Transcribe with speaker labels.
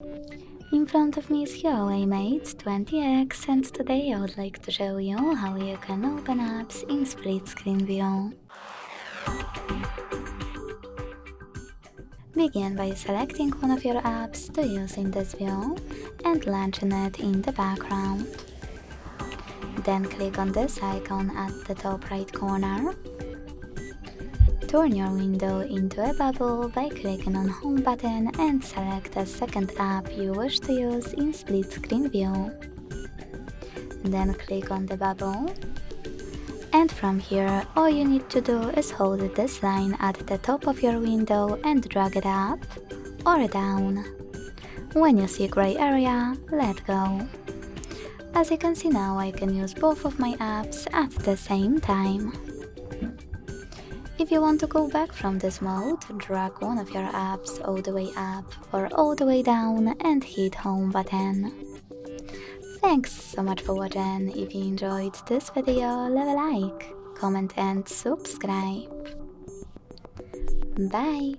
Speaker 1: In front of me is HUAWEI Mate 20X, and today I would like to show you how you can open apps in split screen view. Begin by selecting one of your apps to use in this view and launching it in the background. Then click on this icon at the top right corner. Turn your window into a bubble by clicking on Home button and select a second app you wish to use in split screen view. Then click on the bubble. And from here, all you need to do is hold this line at the top of your window and drag it up or down. When you see gray area, let go. As you can see now, I can use both of my apps at the same time. If you want to go back from this mode, drag one of your apps all the way up or all the way down and hit Home button. Thanks so much for watching. If you enjoyed this video, leave a like, comment and subscribe. Bye!